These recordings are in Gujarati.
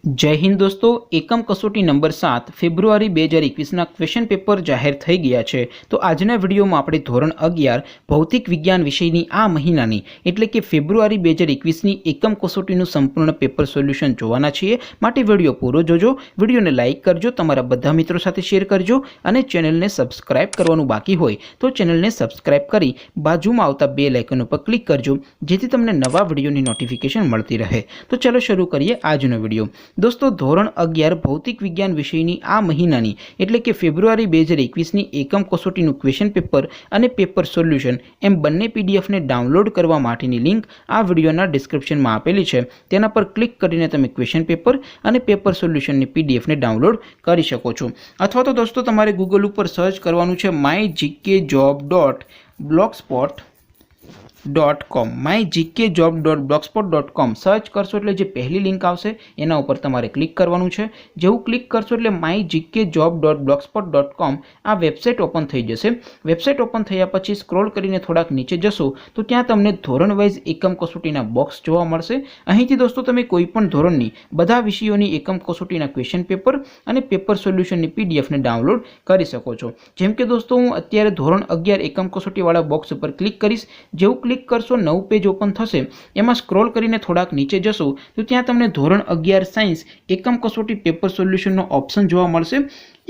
जय हिंद दोस्तों। एकम कसोटी नंबर 7 फेब्रुआरी 2021 क्वेश्चन पेपर जाहिर થઈ ગયા છે। તો આજના વિડીયોમાં આપણે ધોરણ 11 ભૌતિક વિજ્ઞાન વિષયની આ મહિનાની એટલે કે ફેબ્રુઆરી 2021ની એકમ કસોટીનું સંપૂર્ણ પેપર સોલ્યુશન જોવાના છીએ। માટે વિડીયો પૂરો જોજો, વિડીયોને લાઇક કરજો, તમારા બધા મિત્રો સાથે શેર કરજો અને ચેનલને સબસ્ક્રાઇબ કરવાનું બાકી હોય તો ચેનલને સબસ્ક્રાઇબ કરી બાજુમાં આવતા બેલ આઇકન ઉપર ક્લિક કરજો જેથી તમને નવા વિડીયોની નોટિફિકેશન મળતી રહે। તો ચાલો શરૂ કરીએ આજનો વિડીયો। दोस्तों ધોરણ 11 ભૌતિક વિજ્ઞાન વિષયની આ મહિનાની એટલે કે ફેબ્રુઆરી 2021ની એકમ કસોટીનું ક્વેશ્ચન પેપર અને પેપર સોલ્યુશન એમ બંને પીડીએફને ડાઉનલોડ કરવા માટેની લિંક આ વિડીયોના ડિસ્ક્રિપ્શનમાં આપેલી છે। તેના પર ક્લિક કરીને તમે ક્વેશ્ચન પેપર અને પેપર સોલ્યુશનની પીડીએફને ડાઉનલોડ કરી શકો છો। અથવા તો દોસ્તો તમારે ગૂગલ ઉપર સર્ચ કરવાનું છે mygkjob.blogspot.com mygkjob.blogspot.com સર્ચ કરશો એટલે જે પહેલી લિંક આવશે એના ઉપર તમારે ક્લિક કરવાનું છે। જેવું ક્લિક કરશો એટલે mygkjob.blogspot.com આ વેબસાઇટ ઓપન થઈ જશે। વેબસાઇટ ઓપન થયા પછી સ્ક્રોલ કરીને થોડાક નીચે જશો તો ત્યાં તમને ધોરણ વાઇઝ એકમ કસોટીના બોક્સ જોવા મળશે। અહીંથી દોસ્તો તમે કોઈ પણ ધોરણની બધા વિષયોની એકમ કસોટીના ક્વેશ્ચન પેપર અને પેપર સોલ્યુશનની પીડીએફને ડાઉનલોડ કરી શકો છો। જેમ કે દોસ્તો હું અત્યારે ધોરણ 11 એકમ કસોટીવાળા બોક્સ ઉપર ક્લિક કરીશ। જેવું ક્લિક કરશો નવું પેજ ઓપન થશે। એમાં સ્ક્રોલ કરીને થોડાક નીચે જશો તો ત્યાં તમને ધોરણ 11 સાયન્સ એકમ કસોટી પેપર સોલ્યુશનનો ઓપ્શન જોવા મળશે।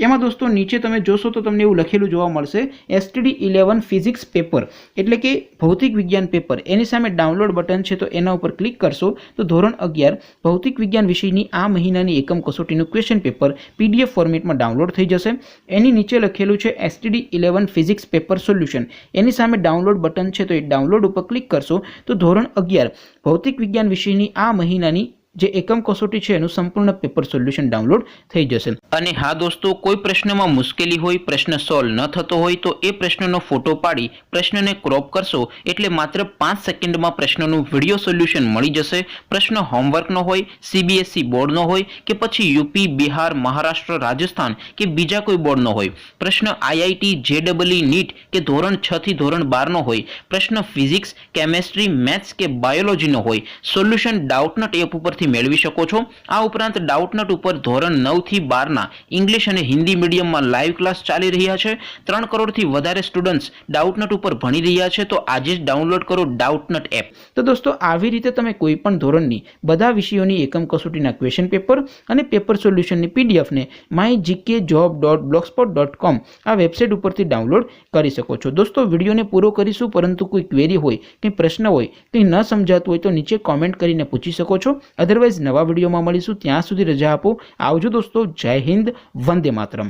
એમાં દોસ્તો નીચે તમે જોશો તો તમને એવું લખેલું જોવા મળશે STD 11 ફિઝિક્સ પેપર એટલે કે ભૌતિક વિજ્ઞાન પેપર। એની સામે ડાઉનલોડ બટન છે તો એના ઉપર ક્લિક કરશો તો ધોરણ 11 ભૌતિક વિજ્ઞાન વિષયની આ મહિનાની એકમ કસોટીનું ક્વેશ્ચન પેપર PDF ફોર્મેટમાં ડાઉનલોડ થઈ જશે। એની નીચે લખેલું છે STD 11 ફિઝિક્સ પેપર સોલ્યુશન। એની સામે ડાઉનલોડ બટન છે તો એ ડાઉનલોડ ઉપર ક્લિક કરશો તો ધોરણ 11 ભૌતિક વિજ્ઞાન વિષયની આ મહિનાની જે એકમ કસોટી છે એનું સંપૂર્ણ પેપર સોલ્યુશન ડાઉનલોડ થઈ જશે। અને હા દોસ્તો, કોઈ પ્રશ્નમાં મુશ્કેલી હોય, પ્રશ્ન સોલ્વ ન થતો હોય તો એ પ્રશ્નનો ફોટો પાડી પ્રશ્નને ક્રોપ કરશો એટલે માત્ર 5 સેકન્ડમાં પ્રશ્નનું વિડિયો સોલ્યુશન મળી જશે। પ્રશ્ન હોમવર્કનો હોય, CBSE બોર્ડનો હોય કે પછી UP, બિહાર, મહારાષ્ટ્ર, રાજસ્થાન કે બીજા કોઈ બોર્ડનો હોય, પ્રશ્ન IIT, JEE, NEET કે ધોરણ 6 થી ધોરણ 12 નો હોય, પ્રશ્ન ફિઝિક્સ, કેમેસ્ટ્રી, મેથ્સ કે બાયોલોજીનો હોય, સોલ્યુશન ડાઉટનટ એપ ઉપર મેળવી શકો છો। આ ઉપરાંત ડાઉટનટ ઉપર ધોરણ 9 થી 12 ના ઇંગ્લિશ અને હિન્દી મીડિયમમાં લાઈવ ક્લાસ ચાલી રહ્યા છે। 3 કરોડથી વધારે સ્ટુડન્ટ્સ ડાઉટનટ ઉપર ભણી રહ્યા છે। તો આજે જ ડાઉનલોડ કરો ડાઉટનટ એપ। તો દોસ્તો આવી રીતે તમે કોઈ પણ ધોરણની બધા વિષયોની એકમ કસોટીના ક્વેશ્ચન પેપર અને પેપર સોલ્યુશનની પીડીએફને mygkjob.blogspot.com આ વેબસાઇટ ઉપરથી ડાઉનલોડ કરી શકો છો। દોસ્તો વિડીયોને પૂરો કરીશું, પરંતુ કોઈ ક્વેરી હોય, કંઈ પ્રશ્ન હોય, કંઈ ન સમજાતું હોય તો નીચે કોમેન્ટ કરીને પૂછી શકો છો। અદરવાઇઝ નવા વિડીયોમાં મળીશું, ત્યાં સુધી રજા આપો। આવજો દોસ્તો। જય હિન્દ, વંદે માતરમ।